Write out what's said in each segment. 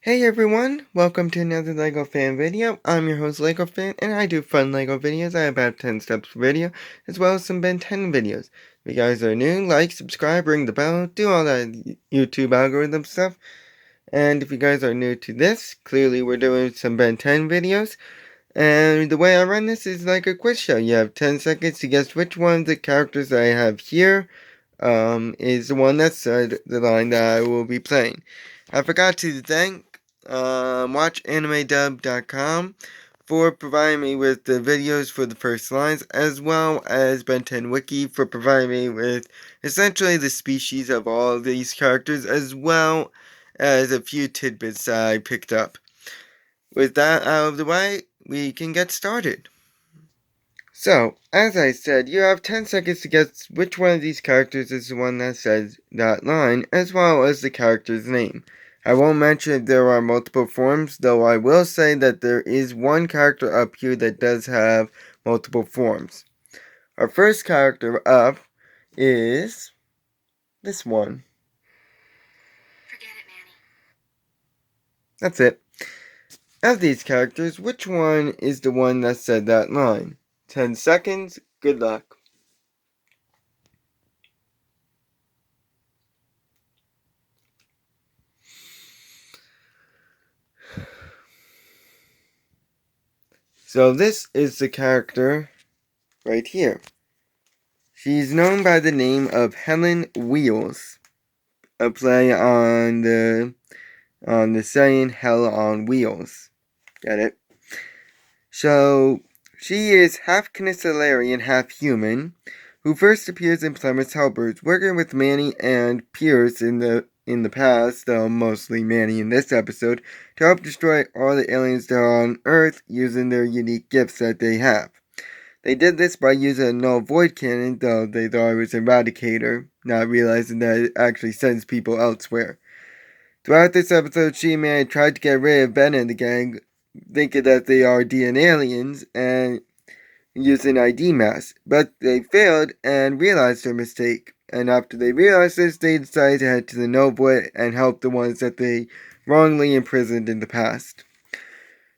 Hey everyone, welcome to another LEGO fan video. I'm your host LEGO Fan, and I do fun LEGO videos. I have about 10 steps per video, as well as some Ben 10 videos. If you guys are new, like, subscribe, ring the bell, do all that YouTube algorithm stuff. And if you guys are new to this, clearly we're doing some Ben 10 videos. And the way I run this is like a quiz show. You have 10 seconds to guess which one of the characters I have here is the one that said the line that I will be playing. I forgot to thank WatchAnimeDub.com for providing me with the videos for the first lines, as well as Ben 10 Wiki for providing me with essentially the species of all of these characters, as well as a few tidbits that I picked up. With that out of the way, we can get started. So, as I said, you have 10 seconds to guess which one of these characters is the one that says that line, as well as the character's name. I won't mention if there are multiple forms, though I will say that there is one character up here that does have multiple forms. Our first character up is this one. Forget it, Manny. That's it. Of these characters, which one is the one that said that line? 10 seconds, good luck. So this is the character right here. She's known by the name of Helen Wheels, a play on the saying "Hell on Wheels." Get it? So she is half Knisterlarian, half human, who first appears in Plymouth Helpers, working with Manny and Pierce in the past, though mostly Manny in this episode, to help destroy all the aliens that are on Earth using their unique gifts that they have. They did this by using a null void cannon, though they thought it was Eradicator, not realizing that it actually sends people elsewhere. Throughout this episode, she and Manny tried to get rid of Ben and the gang, thinking that they are DNA aliens and using ID masks, but they failed and realized their mistake. And after they realized this, they decided to head to the null void and help the ones that they wrongly imprisoned in the past.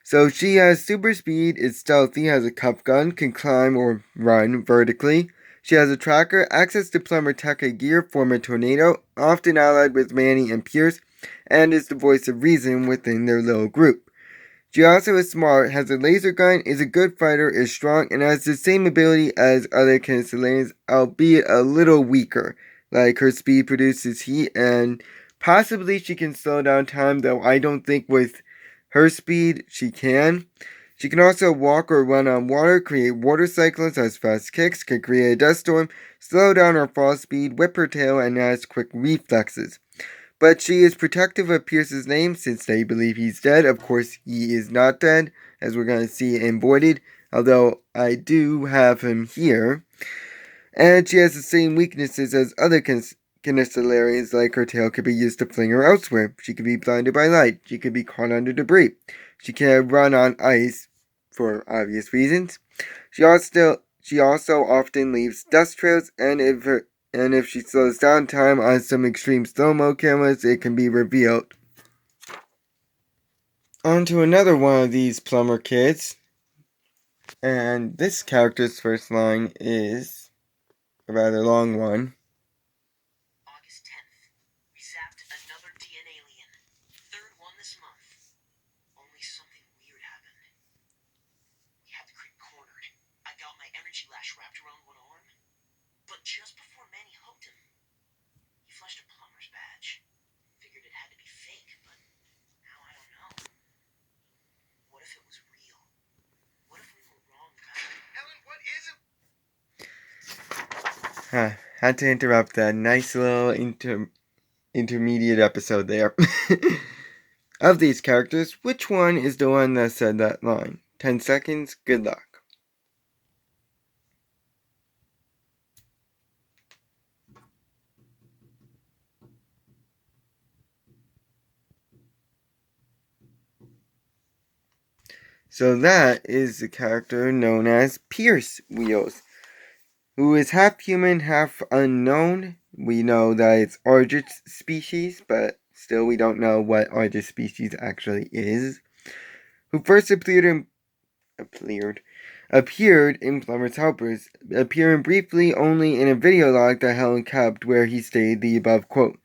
So she has super speed, is stealthy, has a cuff gun, can climb or run vertically. She has a tracker, access to plumber Tekka gear, former tornado, often allied with Manny and Pierce, and is the voice of reason within their little group. She also is smart, has a laser gun, is a good fighter, is strong, and has the same ability as other Knisterlarians, albeit a little weaker. Like her speed produces heat, and possibly she can slow down time, though I don't think with her speed she can. She can also walk or run on water, create water cyclones, has fast kicks, can create a dust storm, slow down her fall speed, whip her tail, and has quick reflexes. But she is protective of Pierce's name since they believe he's dead. Of course, he is not dead, as we're going to see in Voided, although I do have him here. And she has the same weaknesses as other Knisterlarians, like her tail could be used to fling her elsewhere. She could be blinded by light. She could be caught under debris. She can run on ice, for obvious reasons. She also often leaves dust trails, and if she slows down time on some extreme slow-mo cameras, it can be revealed. On to another one of these plumber kids. And this character's first line is a rather long one. August 10th. We zapped another DNA alien. Third one this month. Only something weird happened. We had the creep cornered. I got my energy lash wrapped around one arm. But just before Manny hooked him, he flashed a plumber's badge. Figured it had to be fake, but now I don't know. What if it was real? What if we were wrong about it? Helen, what is it? Had to interrupt that nice little intermediate episode there. Of these characters, which one is the one that said that line? 10 seconds, good luck. So that is the character known as Pierce Wheels, who is half human, half unknown. We know that it's Argent's species, but still we don't know what Argus species actually is, who first appeared in Plumber's Helpers, appearing briefly only in a video log that Helen kept where he stated the above quote.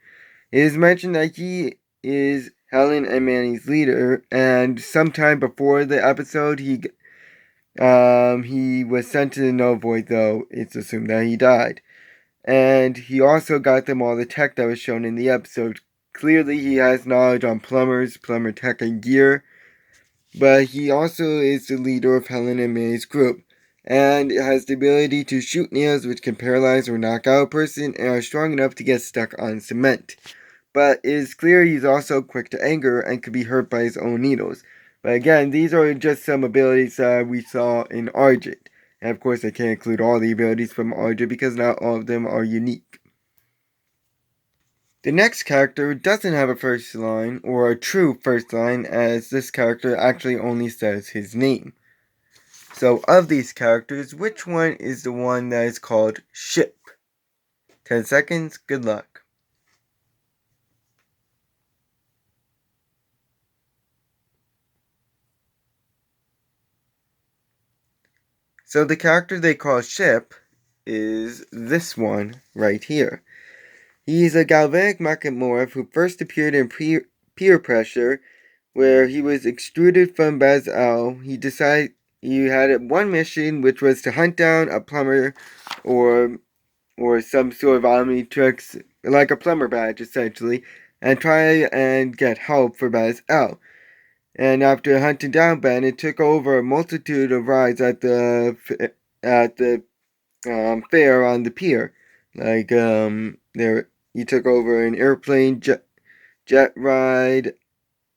It is mentioned that he is Helen and Manny's leader, and sometime before the episode, he was sent to the Null Void, though it's assumed that he died. And he also got them all the tech that was shown in the episode. Clearly, he has knowledge on plumbers, plumber tech, and gear, but he also is the leader of Helen and Manny's group, and has the ability to shoot nails which can paralyze or knock out a person, and are strong enough to get stuck on cement. But it is clear he's also quick to anger and could be hurt by his own needles. But again, these are just some abilities that we saw in Argent. And of course, I can't include all the abilities from Argent because not all of them are unique. The next character doesn't have a first line, or a true first line, as this character actually only says his name. So of these characters, which one is the one that is called Ship? 10 seconds, good luck. So the character they call Ship is this one right here. He is a galvanic Mecha-Morph who first appeared in Peer Pressure, where he was extruded from Baz-El. He had one mission, which was to hunt down a plumber or some sort of Omnitrix, like a plumber badge essentially, and try and get help for Baz-El. And after hunting down Ben, it took over a multitude of rides at the fair on the pier. Like he took over an airplane jet ride,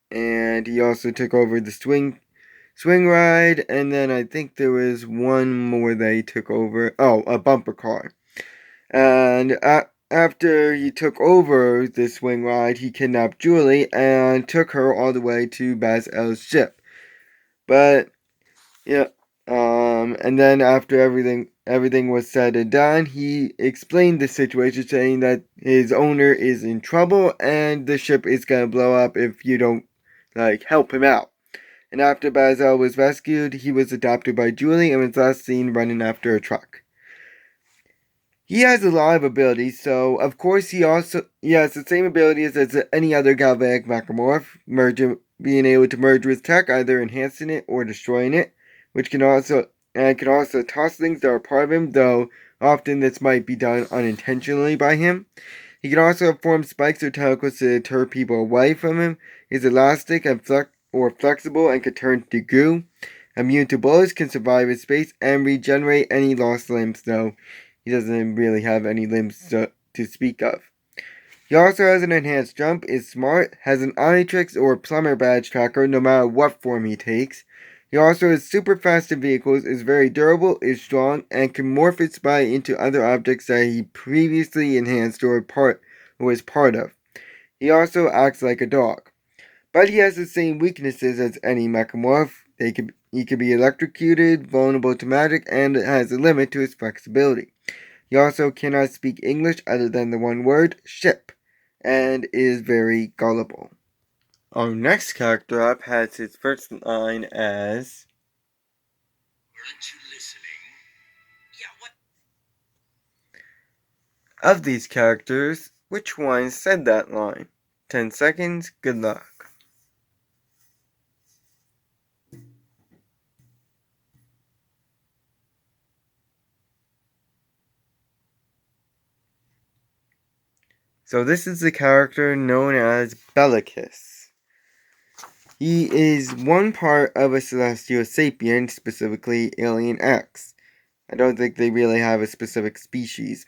and he also took over the swing ride, and then I think there was one more that he took over. Oh, a bumper car. And after he took over the swing ride, he kidnapped Julie and took her all the way to Baz-El's ship. But yeah, and then after everything was said and done, he explained the situation, saying that his owner is in trouble and the ship is gonna blow up if you don't help him out. And after Baz-El was rescued, he was adopted by Julie and was last seen running after a truck. He has a lot of abilities, so of course he has the same abilities as any other galvanic Mecha-Morph, being able to merge with tech, either enhancing it or destroying it, which can also toss things that are part of him, though often this might be done unintentionally by him. He can also form spikes or tentacles to deter people away from him. He's elastic and flexible and can turn to goo. Immune to bullets, can survive in space, and regenerate any lost limbs, though he doesn't really have any limbs to speak of. He also has an enhanced jump, is smart, has an Omnitrix or plumber badge tracker no matter what form he takes. He also is super fast in vehicles, is very durable, is strong, and can morph its body into other objects that he previously enhanced or was part of. He also acts like a dog. But he has the same weaknesses as any Mecha-Morph. He can be electrocuted, vulnerable to magic, and has a limit to his flexibility. He also cannot speak English other than the one word, ship, and is very gullible. Our next character up has his first line as, "Aren't you listening?" "Yeah, what?" Of these characters, which one said that line? 10 seconds, good luck. So this is the character known as Bellicus. He is one part of a Celestial Sapien, specifically Alien X. I don't think they really have a specific species.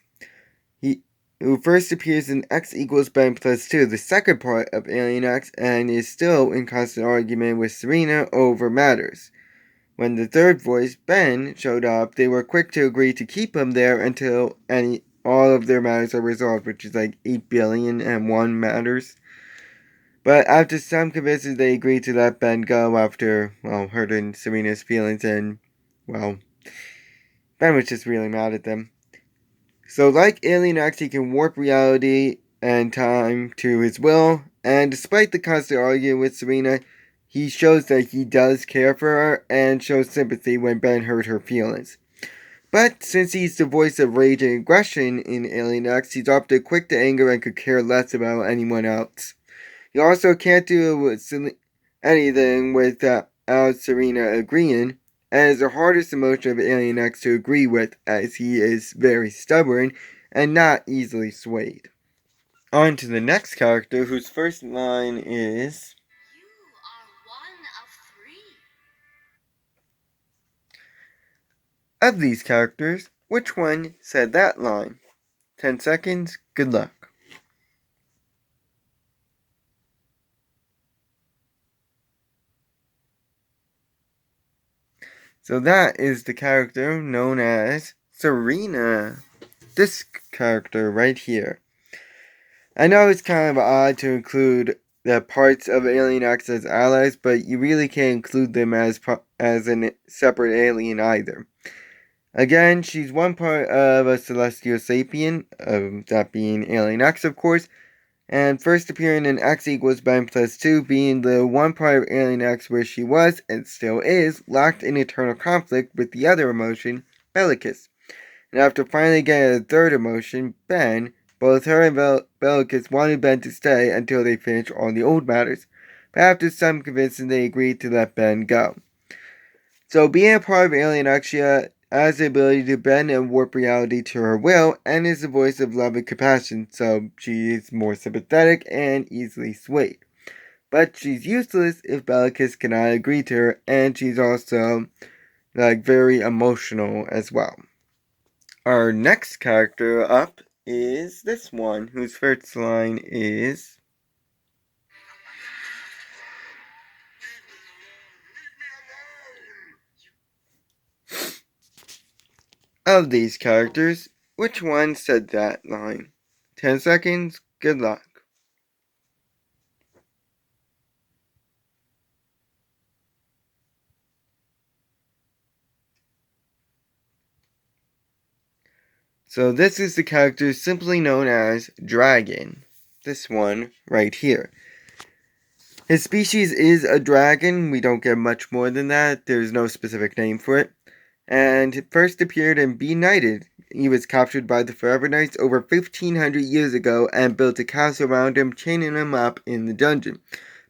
Who first appears in X equals Ben plus 2, the second part of Alien X, and is still in constant argument with Serena over matters. When the third voice, Ben, showed up, they were quick to agree to keep him there until all of their matters are resolved, which is like 8,000,000,001 matters. But after some convincing, they agreed to let Ben go after, hurting Serena's feelings, and, Ben was just really mad at them. So like Alien X, he can warp reality and time to his will, And despite the constant arguing with Serena, he shows that he does care for her and shows sympathy when Ben hurt her feelings. But since he's the voice of rage and aggression in Alien X, he's often quick to anger and could care less about anyone else. He also can't do anything without Serena agreeing, and is the hardest emotion of Alien X to agree with, as he is very stubborn and not easily swayed. On to the next character, whose first line is, "You are one of three." of these characters, which one said that line? 10 seconds, good luck. So that is the character known as Serena. This character right here. I know it's kind of odd to include the parts of Alien X as allies, but you really can't include them as a separate alien either. Again, she's one part of a Celestial Sapien, that being Alien X, of course, and first appearing in X equals Ben plus 2, being the one part of Alien X where she was, and still is, locked in eternal conflict with the other emotion, Bellicus. And after finally getting a third emotion, Ben, both her and Bellicus wanted Ben to stay until they finished all the old matters, but after some convincing they agreed to let Ben go. So being a part of Alien X, she has the ability to bend and warp reality to her will, and is the voice of love and compassion, so she is more sympathetic and easily swayed. But she's useless if Bellicus cannot agree to her, and she's also very emotional as well. Our next character up is this one, whose first line is, of these characters, which one said that line? 10 seconds, good luck. So this is the character simply known as Dragon. This one right here. His species is a dragon. We don't get much more than that. There's no specific name for it. And it first appeared in Be Knighted. He was captured by the Forever Knights over 1500 years ago and built a castle around him, chaining him up in the dungeon.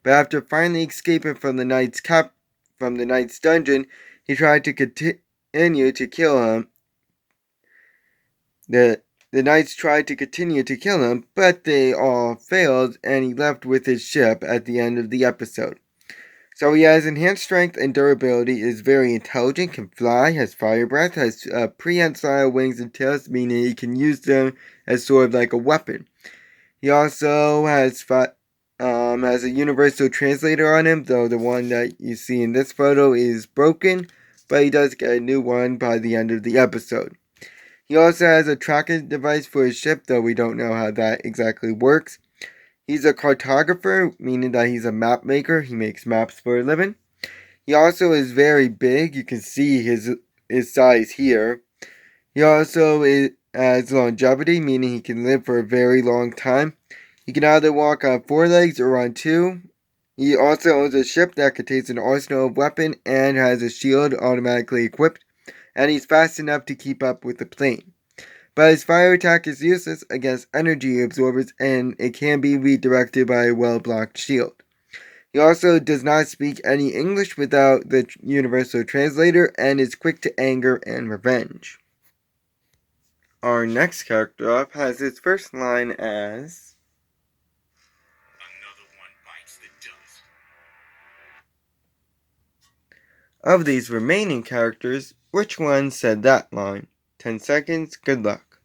But after finally escaping from the Knight's dungeon, he tried to continue to kill him. The Knights tried to continue to kill him, but they all failed, and he left with his ship at the end of the episode. So he has enhanced strength and durability, is very intelligent, can fly, has fire breath, has prehensile wings and tails, meaning he can use them as sort of like a weapon. He also has a universal translator on him, though the one that you see in this photo is broken, but he does get a new one by the end of the episode. He also has a tracking device for his ship, though we don't know how that exactly works. He's a cartographer, meaning that he's a map maker. He makes maps for a living. He also is very big. You can see his size here. He also has longevity, meaning he can live for a very long time. He can either walk on 4 legs or on 2. He also owns a ship that contains an arsenal of weapons and has a shield automatically equipped, and he's fast enough to keep up with the plane. But his fire attack is useless against energy absorbers, and it can be redirected by a well-blocked shield. He also does not speak any English without the universal translator, and is quick to anger and revenge. Our next character up has his first line as, "Another one bites the dust." of these remaining characters, which one said that line? 10 seconds, good luck.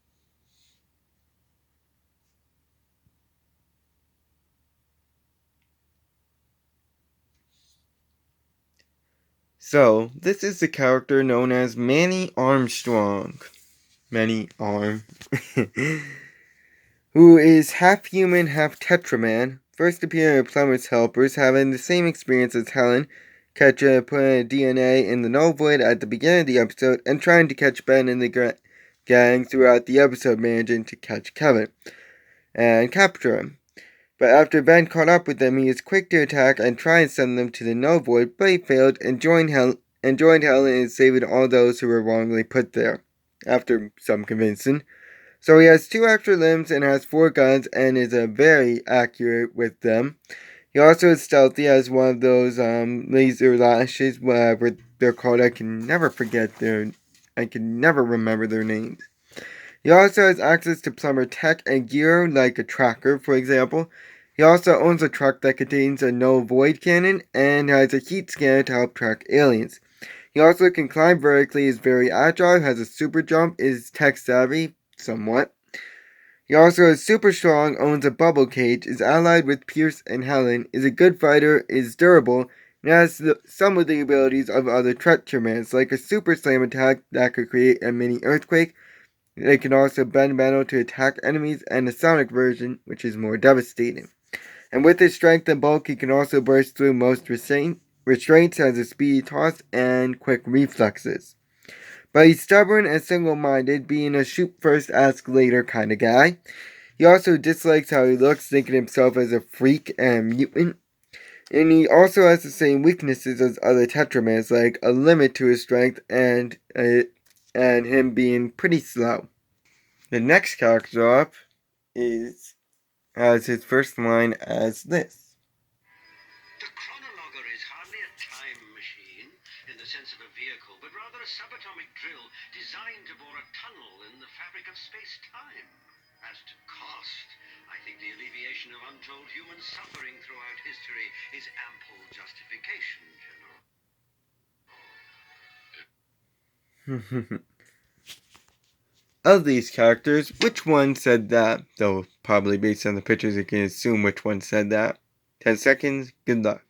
So, this is the character known as Manny Armstrong. Manny Arm. Who is half human, half Tetraman. First appearing in Plumber's Helpers, having the same experience as Helen, putting a DNA in the null void at the beginning of the episode, and trying to catch Ben and the gang throughout the episode, managing to catch Kevin and capture him. But after Ben caught up with them, he is quick to attack and try and send them to the Null Void, but he failed and joined Helen in saving all those who were wrongly put there, after some convincing. So he has 2 extra limbs and has 4 guns and is very accurate with them. He also is stealthy, has one of those laser lashes, whatever they're called. I can never remember their names. He also has access to plumber tech and gear, like a tracker, for example. He also owns a truck that contains a null void cannon and has a heat scanner to help track aliens. He also can climb vertically, is very agile, has a super jump, is tech savvy, somewhat. He also is super strong, owns a bubble cage, is allied with Pierce and Helen, is a good fighter, is durable, and has some of the abilities of other Treachermans, like a super slam attack that could create a mini earthquake. They can also bend metal to attack enemies, and a sonic version, which is more devastating. And with his strength and bulk, he can also burst through most restraints, has a speedy toss, and quick reflexes. But he's stubborn and single-minded, being a shoot first, ask later kind of guy. He also dislikes how he looks, thinking himself as a freak and mutant. And he also has the same weaknesses as other Tetramans, like a limit to his strength and him being pretty slow. The next character up has his first line as this. The chronologer is hardly a time machine in the sense of a vehicle, but rather a subatomic drill designed to bore a tunnel in the fabric of space-time. As to cost, I think the alleviation of untold human suffering throughout history is ample justification, General. Of these characters, which one said that? Though probably based on the pictures you can assume which one said that. 10 seconds, good luck.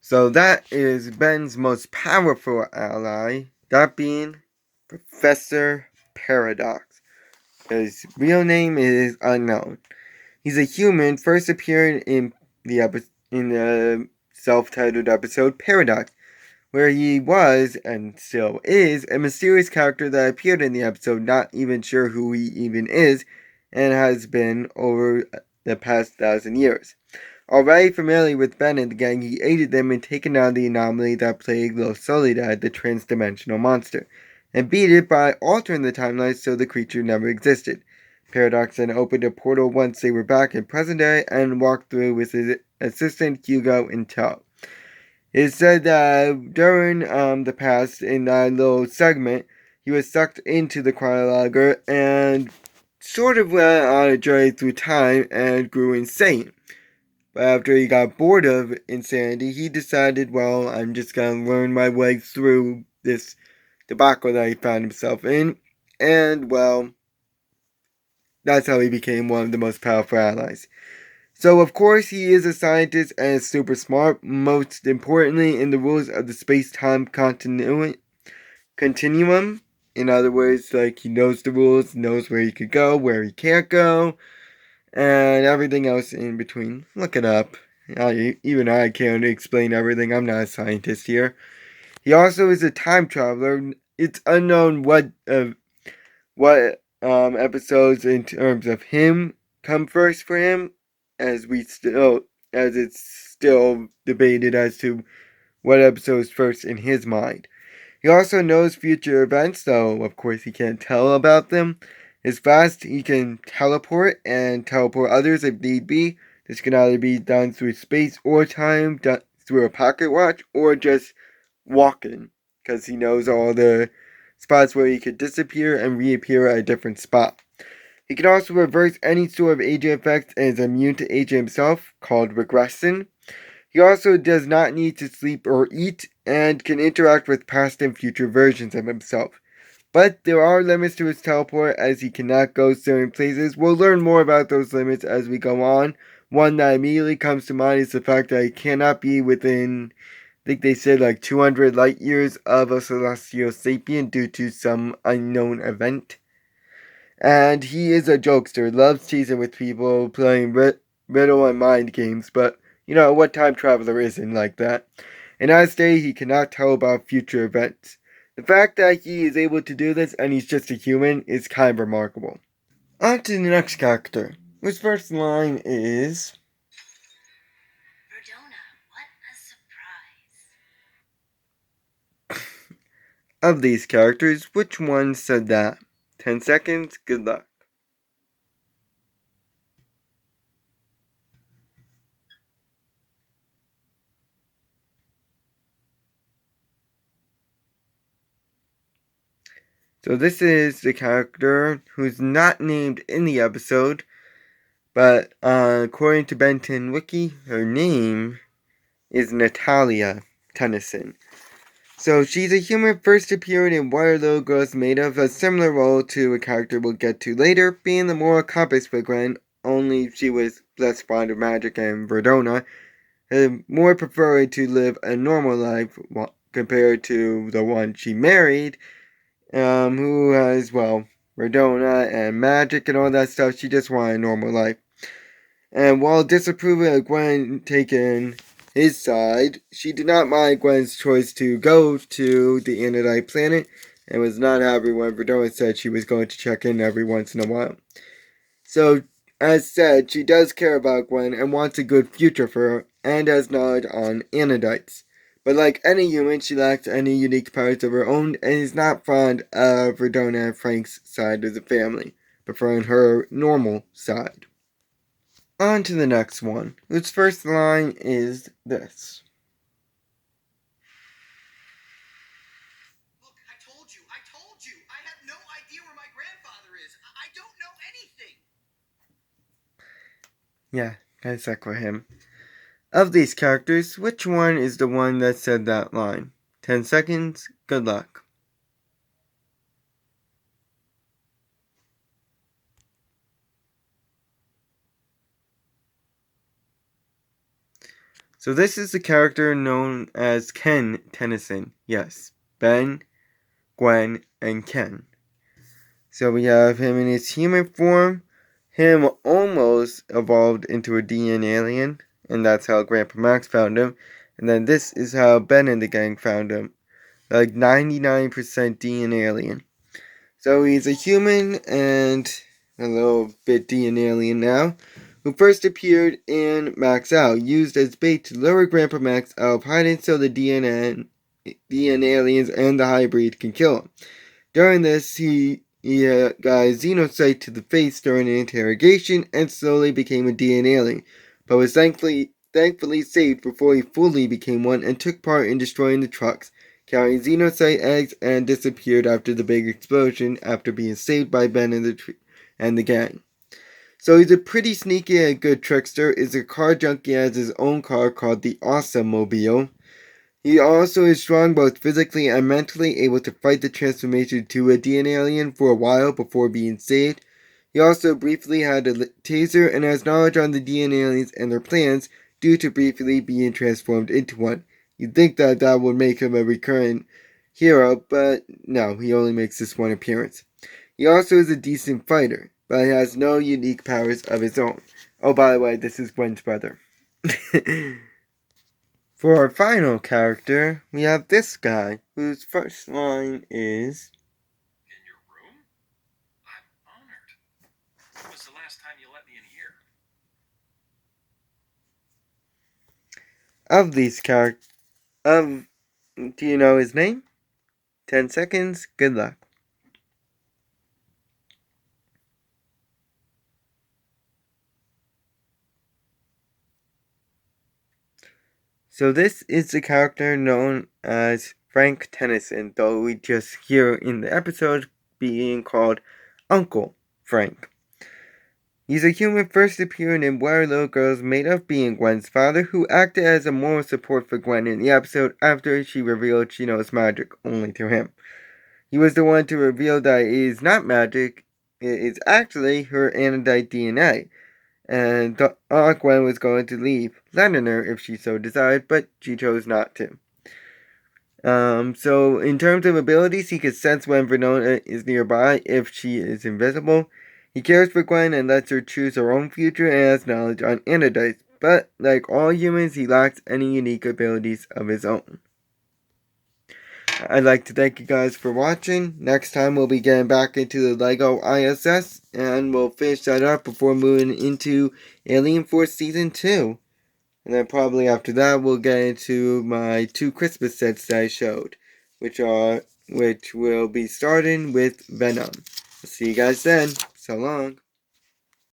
So that is Ben's most powerful ally, that being Professor Paradox. His real name is unknown. He's a human, first appearing in the self-titled episode Paradox, where he was, and still is, a mysterious character that appeared in the episode, not even sure who he even is, and has been over the past 1,000 years. Already familiar with Ben and the gang, he aided them in taking down the anomaly that plagued Los Soledad, the trans-dimensional monster, and beat it by altering the timeline so the creature never existed. Paradox then opened a portal once they were back in present day and walked through with his assistant Hugo in tow. It said that during the past, in that little segment, he was sucked into the chronologer and sort of went on a journey through time and grew insane. But after he got bored of insanity, he decided, well, I'm just going to learn my way through this debacle that he found himself in. And, well, that's how he became one of the most powerful allies. So, of course, he is a scientist and is super smart, most importantly in the rules of the space-time continuum. In other words, like, he knows the rules, knows where he could go, where he can't go, and everything else in between. Look it up. Even I can't explain everything. I'm not a scientist here. He also is a time traveler. It's unknown what episodes in terms of him come first for him, as it's still debated as to what episode's first in his mind. He also knows future events, though of course he can't tell about them. Is fast, he can teleport and teleport others if need be. This can either be done through space or time, through a pocket watch, or just walking, because he knows all the spots where he could disappear and reappear at a different spot. He can also reverse any sort of aging effects and is immune to aging himself, called regression. He also does not need to sleep or eat, and can interact with past and future versions of himself. But there are limits to his teleport, as he cannot go certain places. We'll learn more about those limits as we go on. One that immediately comes to mind is the fact that he cannot be within, I think they said, like 200 light years of a celestial sapient due to some unknown event. And he is a jokester, loves teasing with people, playing riddle and mind games, but you know, what time traveler isn't like that? and on his day he cannot tell about future events. The fact that he is able to do this and he's just a human is kind of remarkable. On to the next character, whose first line is, Verdona, what a surprise. of these characters, which one said that? 10 seconds, good luck. So this is the character who's not named in the episode, but according to Ben 10 Wiki, her name is Natalia Tennyson. So she's a human first appeared in What Are Little Girls Made Of, a similar role to a character we'll get to later, being the more accomplished Gwen, only she was less fond of magic, and Verdona more preferred to live a normal life compared to the one she married, who has, well, Verdona and magic and all that stuff. She just wanted a normal life. And while disapproving of Gwen taking his side, she did not mind Gwen's choice to go to the Anodite planet, and was not happy when Verdona said she was going to check in every once in a while. So, as said, she does care about Gwen and wants a good future for her, and has knowledge on Anodites. But like any human, she lacks any unique powers of her own, and is not fond of Verdona and Frank's side of the family, preferring her normal side. On to the next one, whose first line is this. Look, I told you. I have no idea where my grandfather is. I don't know anything. Yeah, kind of suck for him. Of these characters, which one is the one that said that line? 10 seconds, good luck. So this is the character known as Ken Tennyson. Yes, Ben, Gwen, and Ken. So we have him in his human form. Him almost evolved into a DN alien, and that's how Grandpa Max found him. And then this is how Ben and the gang found him. Like 99% DN alien. So he's a human and a little bit DN alien now, who first appeared in Max Out, used as bait to lure Grandpa Max out of hiding so the DN aliens and the hybrid can kill him. During this, he got a xenocyte to the face during an interrogation and slowly became a DN alien, but was thankfully saved before he fully became one and took part in destroying the trucks, carrying xenocyte eggs, and disappeared after the big explosion after being saved by Ben and the gang. So he's a pretty sneaky and good trickster, is a car junkie, has his own car called the Awesome Mobile. He also is strong both physically and mentally, able to fight the transformation to a DN alien for a while before being saved. He also briefly had a taser and has knowledge on the DN aliens and their plans due to briefly being transformed into one. You'd think that would make him a recurrent hero, but no, he only makes this one appearance. He also is a decent fighter, but he has no unique powers of his own. Oh, by the way, this is Gwen's brother. For our final character, we have this guy, whose first line is, In your room? I'm honored. When was the last time you let me in here? Of these characters, do you know his name? 10 seconds, good luck. So this is the character known as Frank Tennyson, though we just hear in the episode being called Uncle Frank. He's a human first appearing in What Are Little Girls Made Of, being Gwen's father, who acted as a moral support for Gwen in the episode after she revealed she knows magic only to him. He was the one to reveal that it is not magic, it is actually her Anodite DNA. And thought Gwen was going to leave, letting her if she so desired, but she chose not to. So in terms of abilities, he can sense when Verdona is nearby if she is invisible. He cares for Gwen and lets her choose her own future and has knowledge on Anodites, but like all humans, he lacks any unique abilities of his own. I'd like to thank you guys for watching. Next time we'll be getting back into the LEGO ISS, and we'll finish that up before moving into Alien Force Season 2. And then probably after that we'll get into my 2 Christmas sets that I showed, which will be starting with Venom. I'll see you guys then. So long.